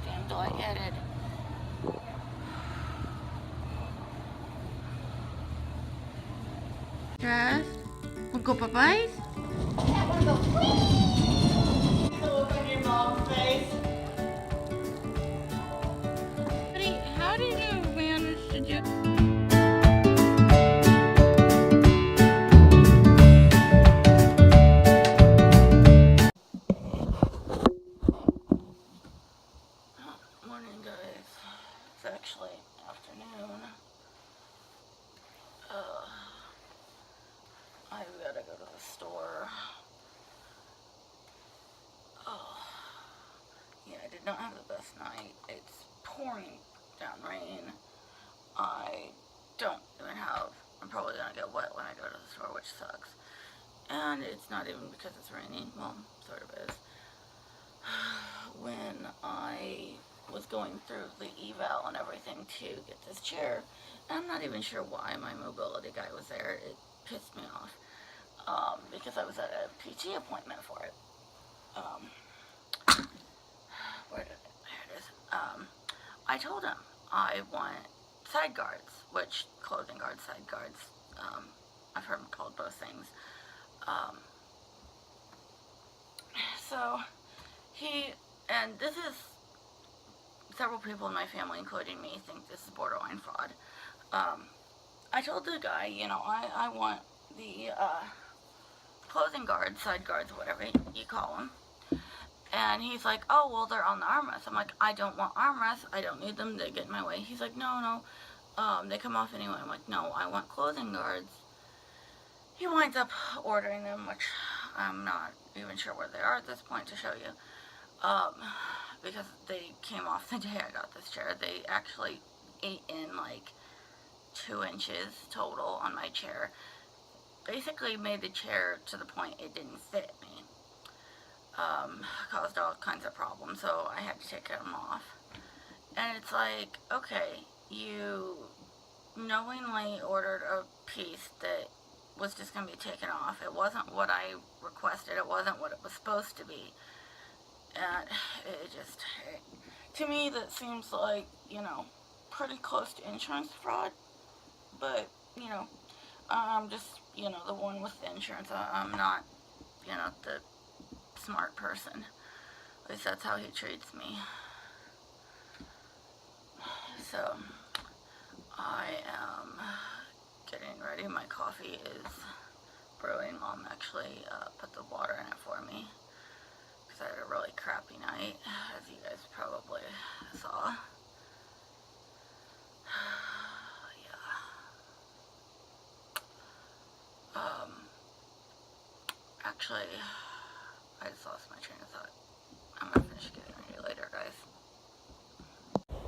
damn lightheaded. Stressed? Wanna go bye-byes? Yeah, wanna go please? The look on your mom's face. How did you manage to do? Morning, guys. It's actually afternoon. I've gotta go to the store. Oh, yeah, I did not have the best night. It's pouring down rain. I don't even have, I'm probably gonna get wet when I go to the store, which sucks. And it's not even because it's raining, well, sort of is. When I was going through the eval and everything to get this chair, and I'm not even sure why my mobility guy was there, it pissed me off, because I was at a PT appointment for it. Where did it, there it is. I told him I want side guards, which clothing guards, side guards, I've heard them called both things. So and this is, several people in my family, including me, think this is borderline fraud. I told the guy, you know, I want the clothing guards, side guards, whatever you call them. And he's like, oh, well, they're on the armrest. I'm like, I don't want armrests. I don't need them. They get in my way. He's like, no, they come off anyway. I'm like, no, I want clothing guards. He winds up ordering them, which I'm not even sure where they are at this point to show you. Because they came off the day I got this chair. They actually ate in like 2 inches total on my chair. Basically made the chair to the point it didn't fit me. Caused all kinds of problems, so I had to take them off. And it's like, okay, you knowingly ordered a piece that was just going to be taken off. It wasn't what I requested. It wasn't what it was supposed to be. And to me, that seems like, you know, pretty close to insurance fraud. But, you know, I'm just, you know, the one with the insurance. I'm not, you know, the smart person. At least that's how he treats me. So, I am getting ready. My coffee is brewing. Mom actually put the water in it for me, because I had a really crappy night, as you guys probably saw. Yeah. Actually, I just lost my train of thought. I'm gonna finish getting ready later, guys.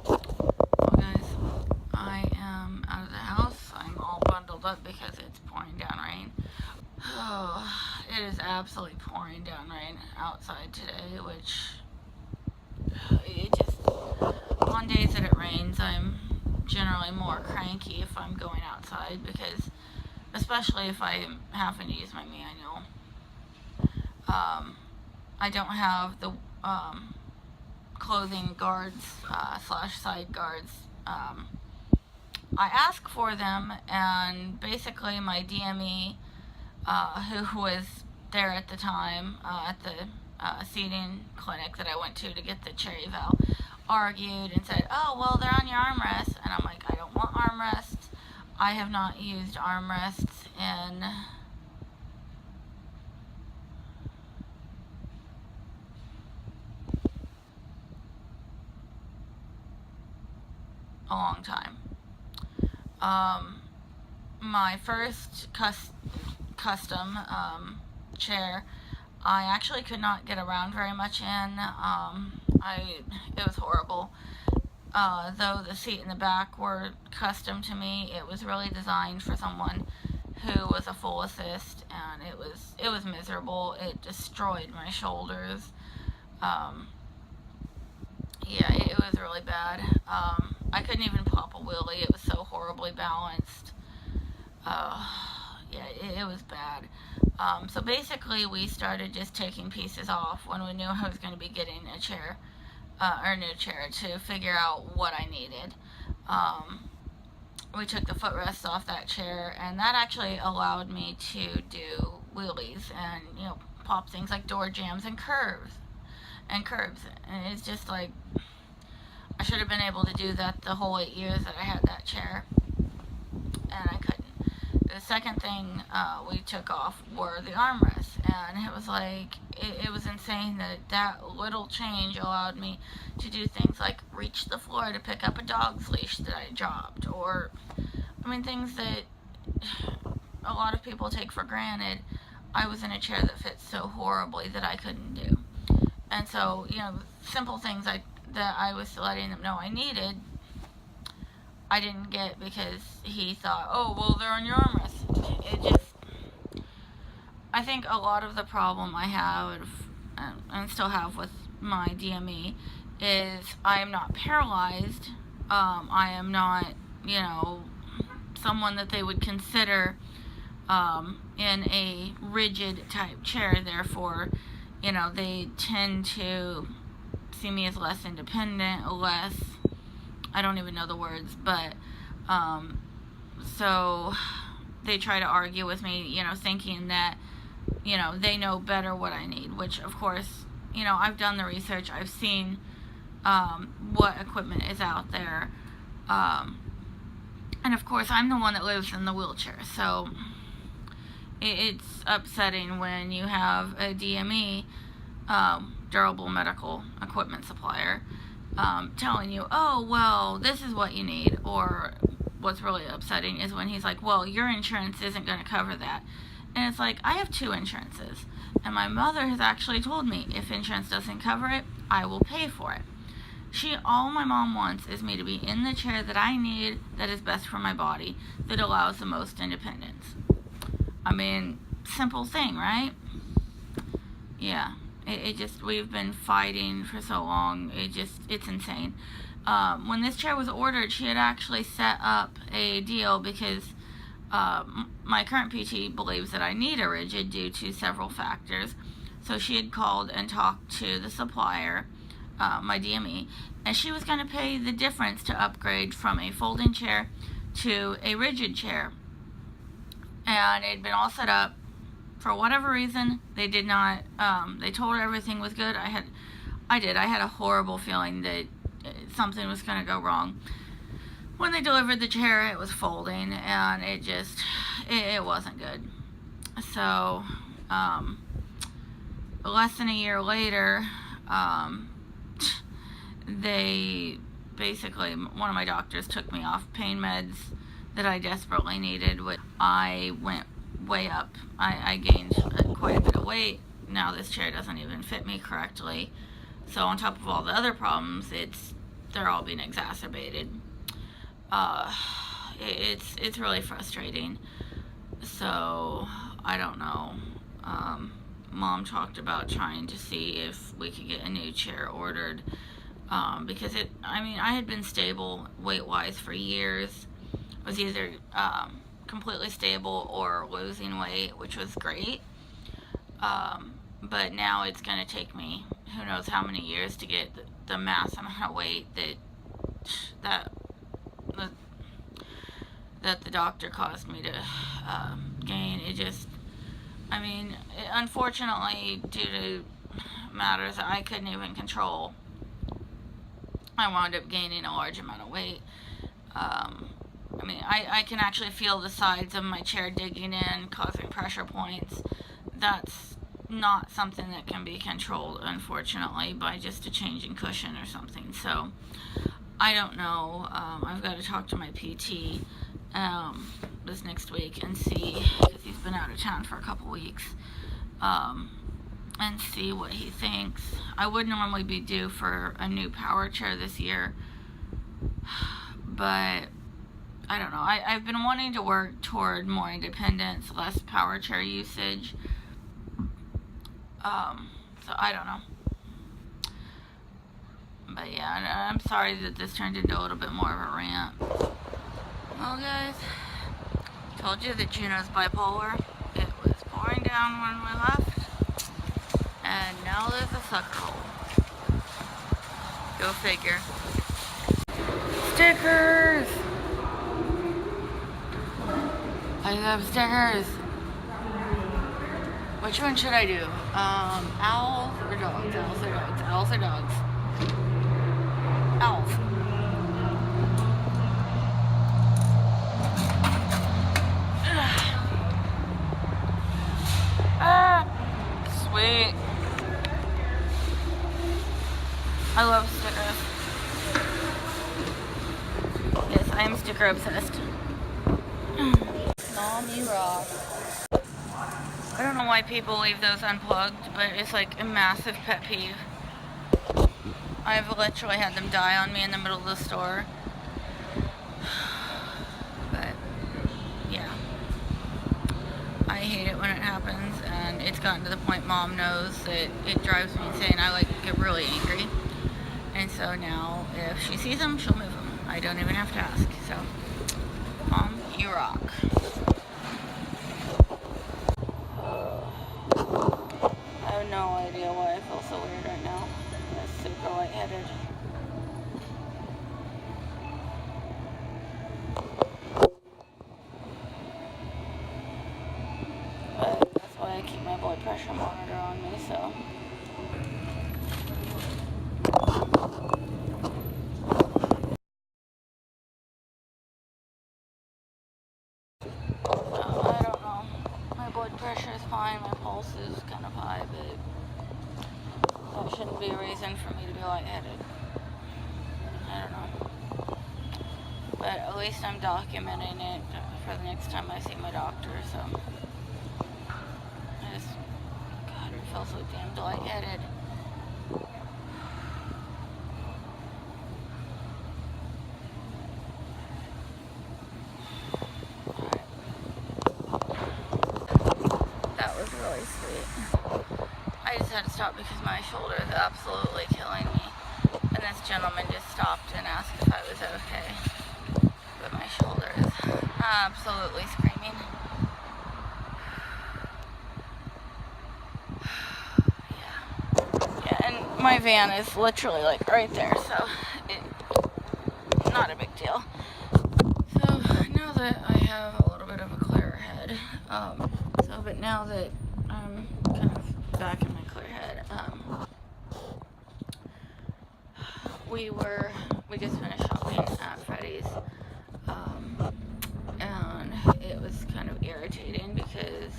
Well, guys, I am out of the house. I'm all bundled up because it's pouring down rain. Oh, it is absolutely pouring down rain outside today, which it just, on days that it rains, I'm generally more cranky if I'm going outside, because especially if I'm having to use my manual. I don't have the clothing guards slash side guards. I asked for them, and basically my DME, who was there at the time at the seating clinic that I went to get the chair eval, argued and said, oh, well, they're on your armrests. And I'm like, I don't want armrests. I have not used armrests in a long time. My first custom chair, I actually could not get around very much in. It was horrible. Though the seat in the back were custom to me, it was really designed for someone who was a full assist, and it was miserable. It destroyed my shoulders. Yeah, it was really bad. I couldn't even pop a wheelie. It was so horribly balanced. Yeah, it was bad. So basically we started just taking pieces off when we knew I was going to be getting a chair. or new chair to figure out what I needed. We took the footrests off that chair, and that actually allowed me to do wheelies and, you know, pop things like door jambs and curbs. And it's just like, I should have been able to do that the whole 8 years that I had that chair, and I couldn't. The second thing we took off were the armrests, and it was like, it was insane that that little change allowed me to do things like reach the floor to pick up a dog's leash that I dropped, or, I mean, things that a lot of people take for granted. I was in a chair that fits so horribly that I couldn't do. And so, you know, simple things that I was letting them know I needed, I didn't get because he thought, oh, well, they're on your armrest. It just, I think a lot of the problem I have, and still have with my DME, is I am not paralyzed. I am not, you know, someone that they would consider in a rigid type chair. Therefore, you know, they tend to see me as less independent, less, I don't even know the words, but, so they try to argue with me, you know, thinking that, you know, they know better what I need, which, of course, you know, I've done the research, I've seen, what equipment is out there, and of course, I'm the one that lives in the wheelchair, so it's upsetting when you have a DME, durable medical equipment supplier, telling you, oh, well, this is what you need. Or what's really upsetting is when he's like, well, your insurance isn't going to cover that. And it's like, I have 2 insurances, and my mother has actually told me, if insurance doesn't cover it, I will pay for it. All my mom wants is me to be in the chair that I need, that is best for my body, that allows the most independence. I mean, simple thing, right? Yeah. It just, we've been fighting for so long, it's insane. When this chair was ordered, she had actually set up a deal because my current PT believes that I need a rigid due to several factors. So she had called and talked to the supplier, my DME, and she was going to pay the difference to upgrade from a folding chair to a rigid chair. And it had been all set up. For whatever reason, they did not, they told her everything was good. I had a horrible feeling that something was going to go wrong. When they delivered the chair, it was folding, and it wasn't good. So, less than a year later, they basically, one of my doctors took me off pain meds that I desperately needed. I went way up. I gained quite a bit of weight. Now this chair doesn't even fit me correctly. So on top of all the other problems, they're all being exacerbated. It's really frustrating. So I don't know. Mom talked about trying to see if we could get a new chair ordered, because I had been stable weight-wise for years. I was either completely stable or losing weight, which was great, but now it's going to take me who knows how many years to get the mass amount of weight that the doctor caused me to gain. Unfortunately, due to matters that I couldn't even control, I wound up gaining a large amount of weight. I can actually feel the sides of my chair digging in, causing pressure points. That's not something that can be controlled, unfortunately, by just a change in cushion or something. So, I don't know. I've got to talk to my PT this next week and see, because he's been out of town for a couple weeks, and see what he thinks. I would normally be due for a new power chair this year, but I don't know. I've been wanting to work toward more independence, less power chair usage. So I don't know. But yeah, I'm sorry that this turned into a little bit more of a rant. Well, guys, told you that Juno's bipolar. It was pouring down when we left, and now there's a sucker hole. Go figure. Stickers! I love stickers. Which one should I do? Owls or dogs? Owls or dogs? Owls or dogs? Owls. Ah, sweet. I love stickers. Yes, I am sticker obsessed. Small me rock. I don't know why people leave those unplugged, but it's like a massive pet peeve. I've literally had them die on me in the middle of the store. But, yeah. I hate it when it happens, and it's gotten to the point Mom knows that it drives me insane. I like get really angry. And so now, if she sees them, she'll move them. I don't even have to ask. So, Mom, you rock. I have no idea why I feel so weird right now. I'm super lightheaded. But that's why I keep my blood pressure monitor on me, so. I don't know. My blood pressure is fine, my pulse is kind of high, but that shouldn't be a reason for me to be lightheaded. I don't know. But at least I'm documenting it for the next time I see my doctor, so. I just, God, I feel so damn lightheaded. That was really sweet. I just had to stop because my shoulder is absolutely killing me. And this gentleman just stopped and asked if I was okay. But my shoulder is absolutely screaming. Yeah, and my van is literally like right there, so it's not a big deal. So now that I have a little bit of a clearer head, but now that I'm kind of back in my clear head, we just finished shopping at Freddy's, and it was kind of irritating because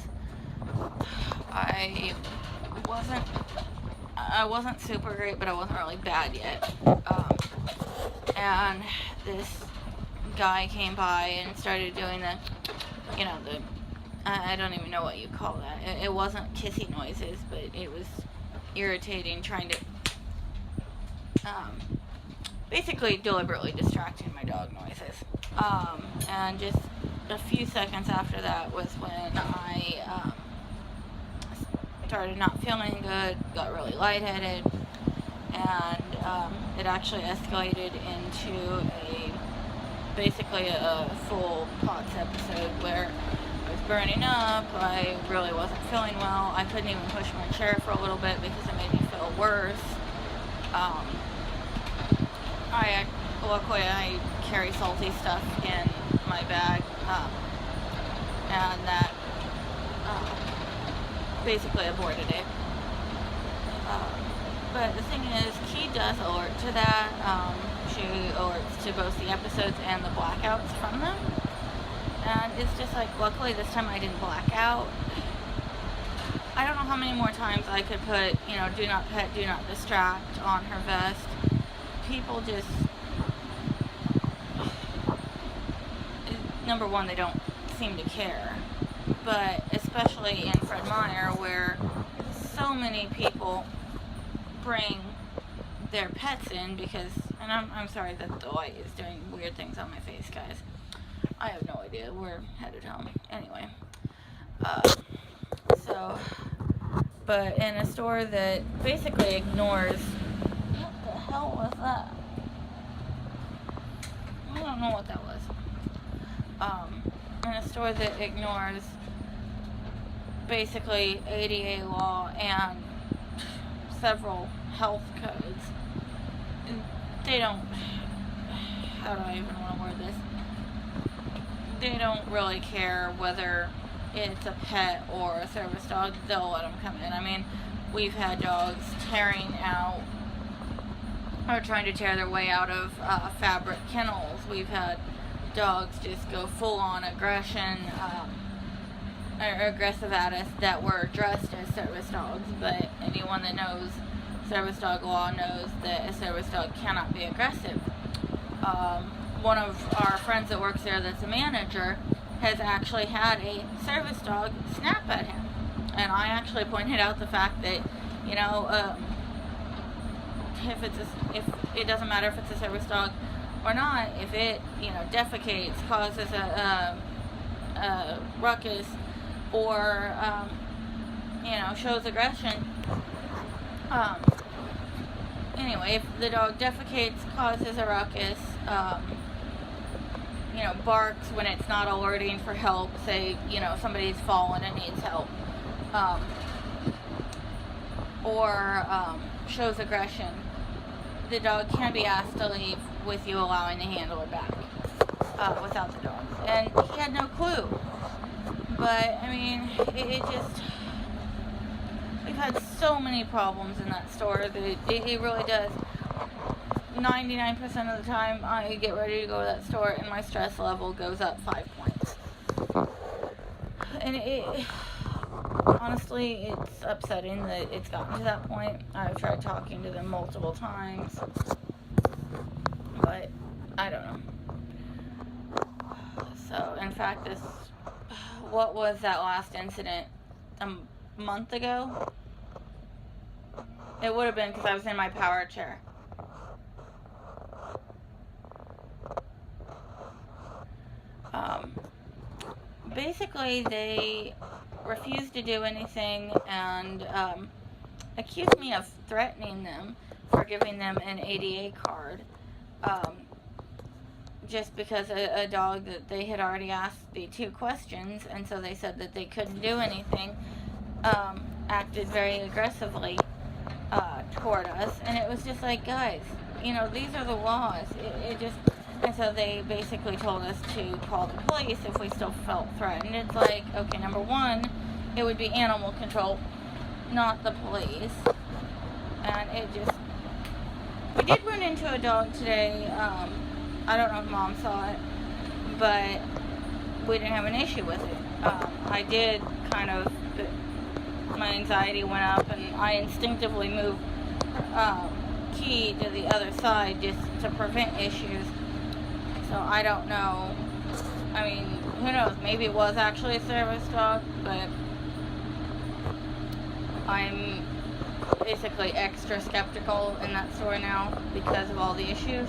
I wasn't super great, but I wasn't really bad yet, and this guy came by and started doing I don't even know what you call that. It wasn't kissy noises, but it was irritating, trying to basically deliberately distracting my dog noises. And just a few seconds after that was when I started not feeling good, got really lightheaded, and it actually escalated into basically a full P.O.T.S episode where I was burning up, I really wasn't feeling well, I couldn't even push my chair for a little bit because it made me feel worse. Luckily I carry salty stuff in my bag, and that basically avoided it. But the thing is, Key does alert to that. She alerts to both the episodes and the blackouts from them. And it's just like, luckily this time I didn't black out. I don't know how many more times I could put, do not pet, do not distract on her vest. People just, number one, they don't seem to care. But especially in Fred Meyer, where so many people bring their pets in because, and I'm sorry that the light is doing weird things on my face, guys. I have no idea. We're headed home. Anyway. But in a store that basically ignores, what the hell was that? I don't know what that was. In a store that ignores basically ADA law and several health codes, they don't, how do I even want to word this? They don't really care whether it's a pet or a service dog. They'll let them come in. I mean, we've had dogs tearing out or trying to tear their way out of fabric kennels. We've had dogs just go full-on aggression, or aggressive at us that were dressed as service dogs. But anyone that knows service dog law knows that a service dog cannot be aggressive. One of our friends that works there that's a manager has actually had a service dog snap at him. And I actually pointed out the fact that, you know, if it doesn't matter if it's a service dog or not, if it, you know, defecates, causes a ruckus, or, you know, shows aggression, anyway, if the dog defecates, causes a ruckus, you know, barks when it's not alerting for help, say, you know, somebody's fallen and needs help, or shows aggression, the dog can be asked to leave with you allowing the handler back, without the dog. And he had no clue. But, I mean, it just, we've had so many problems in that store that it really does. 99% of the time I get ready to go to that store and my stress level goes up 5 points. And honestly, it's upsetting that it's gotten to that point. I've tried talking to them multiple times, but I don't know. So, in fact, what was that last incident? A month ago? It would have been because I was in my power chair. Basically, they refused to do anything and accused me of threatening them for giving them an ADA card, just because a dog that they had already asked the 2 questions, and so they said that they couldn't do anything, acted very aggressively toward us. And it was just like, guys, you know, these are the laws. And so they basically told us to call the police if we still felt threatened. It's like, okay, number 1, it would be animal control, not the police. And it just, we did run into a dog today. I don't know if Mom saw it, but we didn't have an issue with it. I did kind of, my anxiety went up and I instinctively moved Key to the other side just to prevent issues. So I don't know. I mean, who knows? Maybe it was actually a service dog, but I'm basically extra skeptical in that store now because of all the issues.